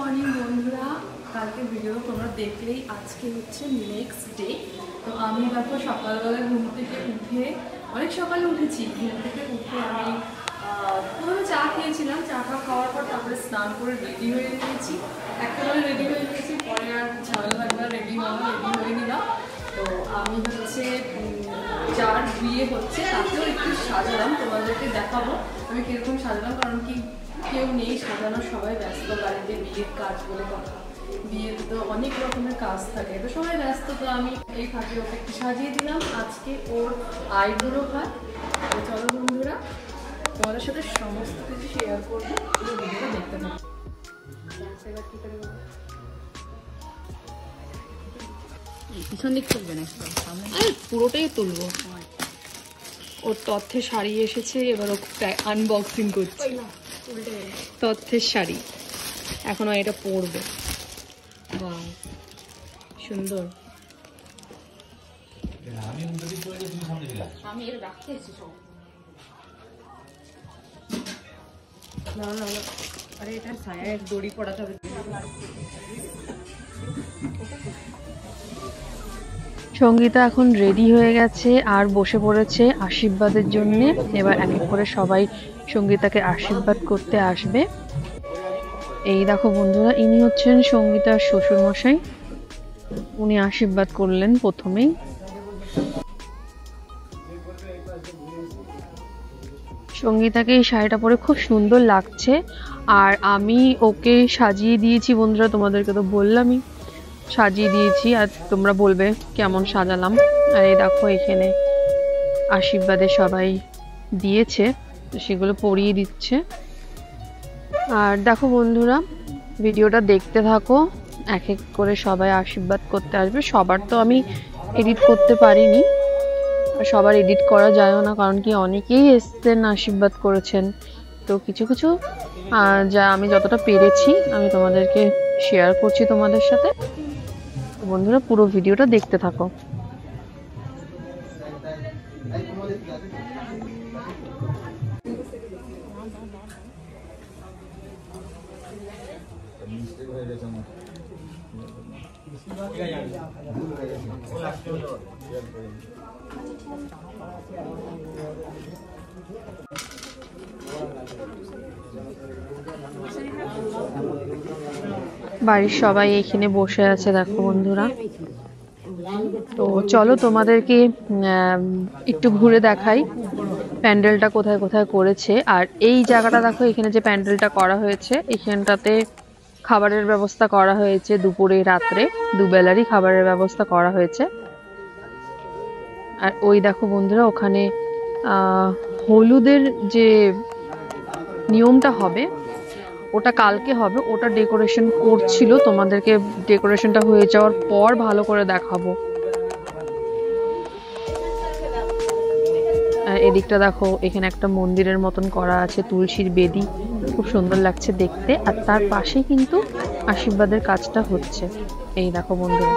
Morning বন্ধুরা, কালকে video তোমরা দেখলেই। আজকে হচ্ছে নেক্সট ডে। তো আমি দেখো সকালবেলা ঘুম থেকে উঠে, অনেক সকালে উঠেছি, ঘুম থেকে উঠে আমি প্রথমে চা খেয়েছিলাম। চা খাওয়ার পর তারপরে স্নান করে রেডি হয়ে নিয়েছি, একেবারে রেডি হয়ে নিয়েছি। পরে আর ঝামেলা লাগবে রেডি হয়ে নিলাম। তো আমি হচ্ছে যার বিয়ে হচ্ছে তাকেও একটু সাজালাম, তোমাদেরকে দেখাবো আমি কীরকম সাজালাম। কারণ কি কেউ নেই সাজানো, সবাই ব্যস্ত বাড়িতে, বিয়ের কাজ বলে কথা, বিয়েতে তো অনেক রকমের কাজ থাকে, তো সবাই ব্যস্ত। তো আমি এই ফাঁকে ওকে একটু সাজিয়ে দিলাম। আজকে ওর আইবুড়ো হয়। তো চলো বন্ধুরা, তোমাদের সাথে সমস্ত কিছু শেয়ার করবো, পুরো ভিডিওটা দেখতে থাকো। পিছন দিক তুলবে না, পুরোটাই তুলবো। ওর তথ্যের শাড়ি এসেছে, এবার ও আনবক্সিং করছে। তথ্যের শাড়ি এখন এটা পরবে। বাহ, সুন্দর। আমি এটা রাখতে এসেছি সব। না না না, আরে এটা ছায়ায় দড়ি পড়াতে হবে। সঙ্গীতা এখন রেডি হয়ে গেছে আর বসে পড়েছে আশীর্বাদের জন্যে। এবার এক এক করে সবাই সঙ্গীতাকে আশীর্বাদ করতে আসবে। এই দেখো বন্ধুরা, ইনি হচ্ছেন সঙ্গীতার শ্বশুরমশাই। উনি আশীর্বাদ করলেন প্রথমেই। সঙ্গীতাকে এই শাড়িটা পরে খুব সুন্দর লাগছে। আর আমি ওকে সাজিয়ে দিয়েছি বন্ধুরা, তোমাদেরকে তো বললামই সাজিয়ে দিয়েছি। আর তোমরা বলবে কেমন সাজালাম। আর এই দেখো এখানে আশীর্বাদে সবাই দিয়েছে, তো সেগুলো পরিয়ে দিচ্ছে। আর দেখো বন্ধুরা, ভিডিওটা দেখতে থাকো, এক এক করে সবাই আশীর্বাদ করতে আসবে। সবার তো আমি এডিট করতে পারিনি, সবার এডিট করা যায়ও না, কারণ কি অনেকেই এসছেন আশীর্বাদ করেছেন। তো কিছু কিছু যা আমি যতটা পেরেছি আমি তোমাদেরকে শেয়ার করছি তোমাদের সাথে। বন্ধুরা পুরো ভিডিওটা দেখতে থাকো। বাড়ির সবাই এখানে বসে আছে দেখো বন্ধুরা। তো চলো তোমাদেরকে একটু ঘুরে দেখাই প্যান্ডেলটা কোথায় কোথায় করেছে। আর এই জায়গাটা দেখো, এখানে যে প্যান্ডেলটা করা হয়েছে, এখানটাতে খাবারের ব্যবস্থা করা হয়েছে। দুপুরে রাত্রে দুবেলারই খাবারের ব্যবস্থা করা হয়েছে। আর ওই দেখো বন্ধুরা, ওখানে হলুদের যে নিয়মটা হবে ওটা কালকে হবে, ওটা ডেকোরেশন করছিল। তোমাদেরকে ডেকোরেশনটা হয়ে যাওয়ার পর ভালো করে দেখাবো। এদিকটা দেখো, এখানে একটা মন্দিরের মতন করা আছে, তুলসীর বেদি, খুব সুন্দর লাগছে দেখতে। আর তার পাশে কিন্তু আশীর্বাদের কাজটা হচ্ছে। এই দেখো বন্ধুরা,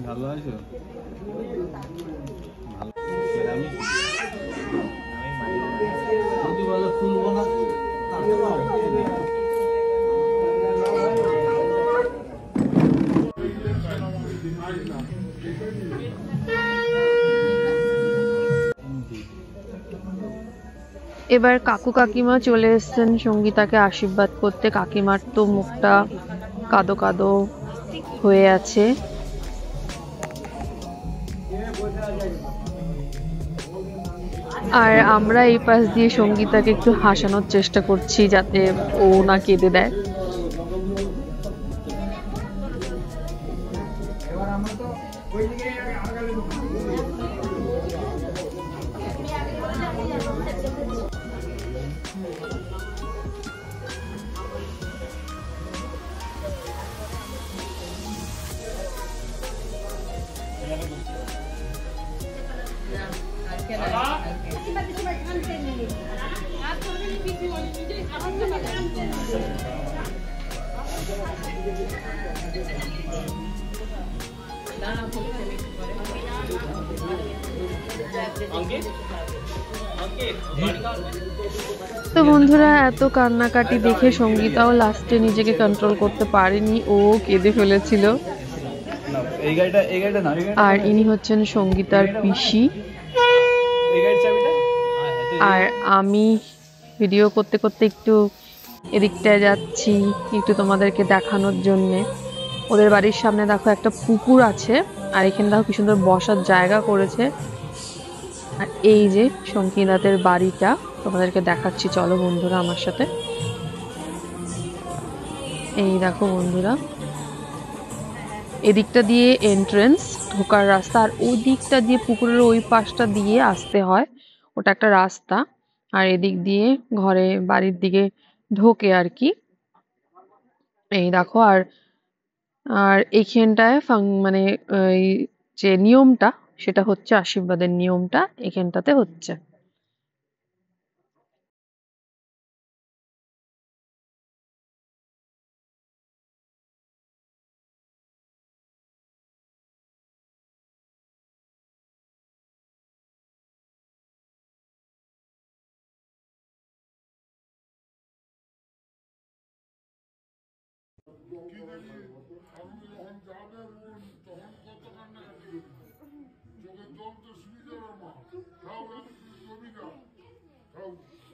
ভালো আছো? খুলবো না। এবার কাকু কাকিমা চলে এসেছেন সঙ্গীতাকে আশীর্বাদ করতে। কাকিমার তো মুখটা কাদো কাদো হয়ে আছে। আর আমরা এই পাশ দিয়ে সঙ্গীতাকে একটু হাসানোর চেষ্টা করছি যাতে ও না কেঁদে দেয়। তো বন্ধুরা, এত কান্নাকাটি দেখে সঙ্গীতাও লাস্টে নিজেকে কন্ট্রোল করতে পারেনি, ও কেঁদে ফেলেছিল। আর ইনি হচ্ছেন সঙ্গীতার পিসি। আর আমি ভিডিও করতে করতে একটু এদিকটায় যাচ্ছি একটু তোমাদেরকে দেখানোর জন্যে। ওদের বাড়ির সামনে দেখো একটা পুকুর আছে, আর এখানে দেখো কি সুন্দর বসার জায়গা করেছে। আর এই যে সঙ্গীতাদের বাড়িটা তোমাদেরকে দেখাচ্ছি, চলো বন্ধুরা আমার সাথে। এই দেখো বন্ধুরা, এদিকটা দিয়ে এন্ট্রেন্স, ঢোকার রাস্তা, আর ওই দিকটা দিয়ে পুকুরের ওই পাশটা দিয়ে আসতে হয়, ওটা একটা রাস্তা। আর এদিক দিয়ে ঘরে বাড়ির দিকে ঢোকে আর কি। এই দেখো, আর আর এইখানটায় মানে এই যে নিয়মটা, সেটা হচ্ছে আশীর্বাদের নিয়মটা এখানটাতে হচ্ছে।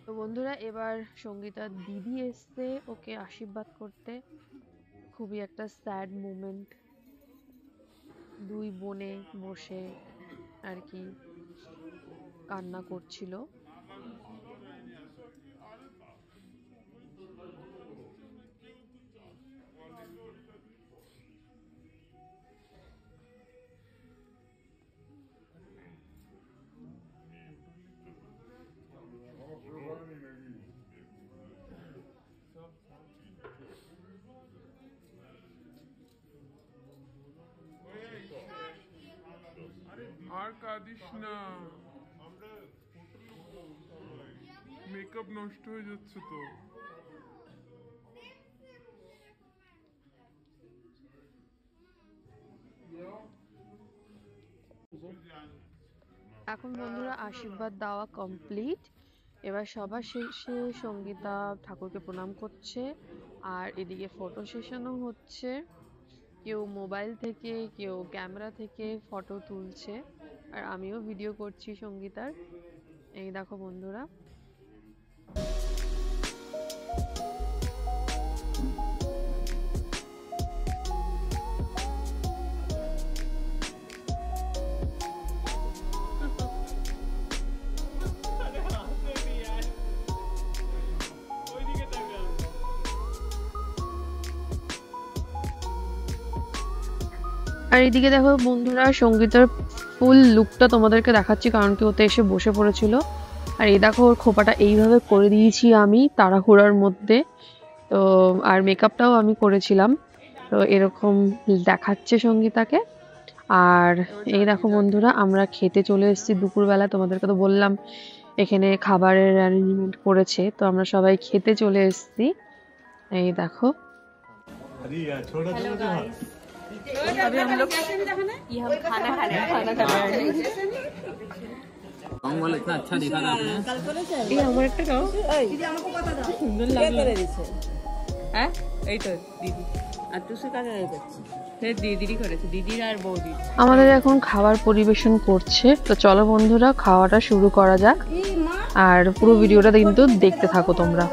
তো বন্ধুরা, এবার সঙ্গীতার দিদি এসছে ওকে আশীর্বাদ করতে। খুবই একটা স্যাড মোমেন্ট, দুই বোনে বসে আর কি কান্না করছিল। আর কাঁদিস না, মেকআপ নষ্ট হয়ে যাচ্ছে তো। এখন বন্ধুরা আশীর্বাদ দেওয়া কমপ্লিট। এবার সবার শেষে সঙ্গীতা ঠাকুরকে প্রণাম করছে, আর এদিকে ফটো সেশনও হচ্ছে। কেউ মোবাইল থেকে, কেউ ক্যামেরা থেকে ফটো তুলছে, আর আমিও ভিডিও করছি সঙ্গীতার। এই দেখো বন্ধুরা, আর এদিকে দেখো বন্ধুরা, সঙ্গীতার ফুল লুকটা তোমাদেরকে দেখাচ্ছি, কারণ কি ওতে এসে বসে পড়েছিল। আর এই দেখো, ওর খোপাটা এইভাবে করে দিয়েছি আমি তাড়াহুড়ার মধ্যে। তো আর মেকআপটাও আমি করেছিলাম, তো এরকম দেখাচ্ছে সঙ্গীতাকে। আর এই দেখো বন্ধুরা, আমরা খেতে চলে এসেছি দুপুরবেলা। তোমাদেরকে তো বললাম এখানে খাবারের অ্যারেঞ্জমেন্ট করেছে, তো আমরা সবাই খেতে চলে এসেছি। এই দেখো, अभी हम लोग ये हम खाना खा रहे हैं, खाना खा रहे हैं। वाला इतना अच्छा दिखा था आपने। এই আমার একটা দাও, সুন্দর লাগলো। হ্যাঁ এই তো দিদি আর তুই কাকে রেখেছিস? দিদিরই করেছে, দিদির আর বৌদি। আমাদের এখন খাবার পরিবেশন করছে, তো চলো বন্ধুরা খাওয়াটা শুরু করা যাক। আর পুরো ভিডিওটা কিন্তু দেখতে থাকো তোমরা।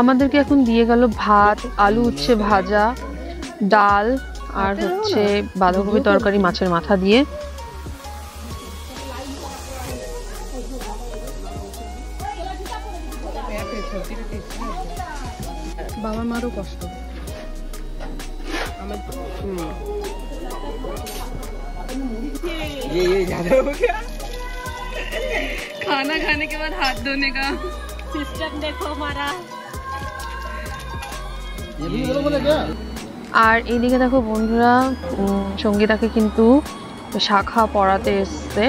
আমাদেরকে এখন দিয়ে গেল ভাত, আলু উচ্ছে ভাজা, ডাল, আর হচ্ছে বাঁধাকপি তরকারি মাছের মাথা দিয়ে। বাবা মারও কষ্ট। ये ज्यादा हो गया। खाना खाने के बाद हाथ धोने का सिस्टम देखो हमारा। ये भी बोलो क्या? আর এইদিকে দেখো বন্ধুরা, সঙ্গীতাকে কিন্তু শাখা পরাতে এসছে,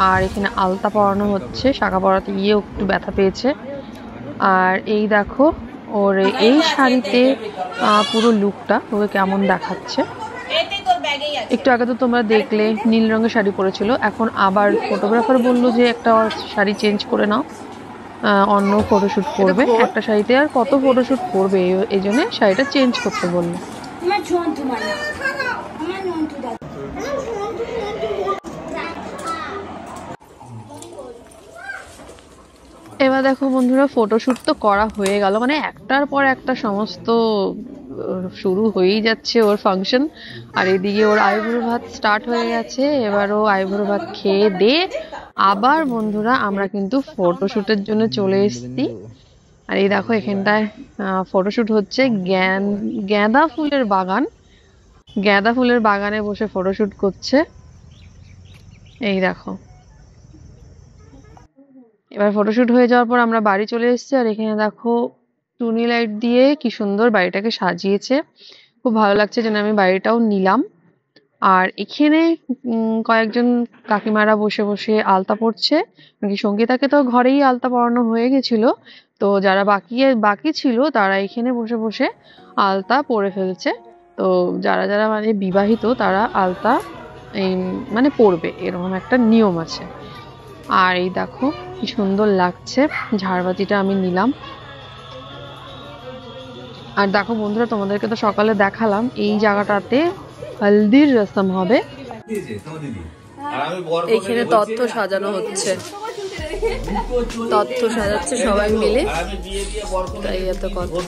আর এখানে আলতা পরানো হচ্ছে। শাখা পরাতে গিয়ে একটু ব্যথা পেয়েছে। আর এই দেখো ওর এই শাড়িতে পুরো লুকটা ওকে কেমন দেখাচ্ছে। একটু আগে তো তোমরা দেখলে নীল রঙের শাড়ি পরেছিল, এখন আবার ফটোগ্রাফার বললো যে একটা শাড়ি চেঞ্জ করে নাও, অন্য ফটোশ্যুট করবে। একটা শাড়িতে আর কত ফটোশ্যুট করবে, এই জন্য শাড়িটা চেঞ্জ করতে বললো। এবার দেখো বন্ধুরা, ফটোশ্যুট তো করা হয়ে গেল, মানে একটার পর একটা সমস্ত শুরু হয়েই যাচ্ছে ওর ফাংশন। আর এদিকে ওর আইবুড়ো ভাত স্টার্ট হয়ে গেছে। এবার ও আইবুড়ো ভাত খেয়ে দে আবার বন্ধুরা আমরা কিন্তু ফটোশ্যুটের জন্য চলে এসেছি। আর এই দেখো এখানটায় ফটোশ্যুট হচ্ছে গাঁদা ফুলের বাগান, গাঁদা ফুলের বাগানে বসে ফটোশ্যুট করছে। এই দেখো, এবার ফটোশ্যুট হয়ে যাওয়ার পর আমরা বাড়ি চলে এসেছি। আর এখানে দেখো টুনি লাইট দিয়ে কি সুন্দর বাড়িটাকে সাজিয়েছে, খুব ভালো লাগছে যেন আমি বাড়িটাও নিলাম। আর এখানে কয়েকজন কাকিমারা বসে বসে আলতা পড়ছে, সঙ্গীতাকে তো ঘরেই আলতা পরানো হয়ে গেছিল, তো যারা বাকি ছিল তারা এখানে বসে বসে আলতা পরে ফেলছে। তো যারা যারা মানে বিবাহিত তারা আলতা মানে পরবে, এরকম একটা নিয়ম আছে। আর এই দেখো কি সুন্দর লাগছে, ঝাড়বাতিটা আমি নিলাম। আর দেখো বন্ধুরা, তোমাদেরকে তো সকালে দেখালাম এই জায়গাটাতে হলদির রসম হবে। এইখানে তথ্য সাজানো হচ্ছে, তথ্য সাজাচ্ছে সবাই মিলে, তাই এত কথা।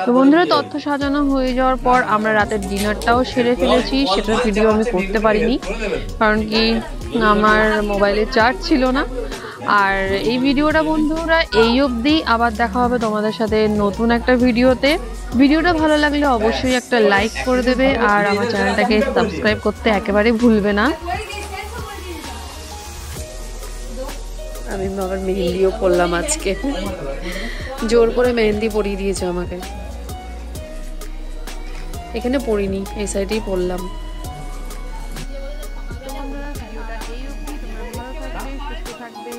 তো বন্ধুরা, তথ্য সাজানো হয়ে যাওয়ার পর আমরা রাতের ডিনারটাও সেরে ফেলেছি। সেটার ভিডিও আমি করতে পারিনি, কারণ কি আমার মোবাইলে চার্জ ছিল না। আর এই ভিডিওটা বন্ধুরা এই অবধি, আবার দেখা হবে তোমাদের সাথে নতুন একটা ভিডিওতে। ভিডিওটা ভালো লাগলে অবশ্যই একটা লাইক করে দেবে, আর আমার চ্যানেলটাকে সাবস্ক্রাইব করতে একেবারে ভুলবে না। আমি আবার মেহেন্দিও পরলাম আজকে, জোর করে মেহেন্দি পরিয়ে দিয়েছে আমাকে। এখানে পরিনি, এই সাইডেই পরলাম। ভিডিওটা এই অবধি, তোমরা ভালো থাকবে, সুস্থ থাকবে।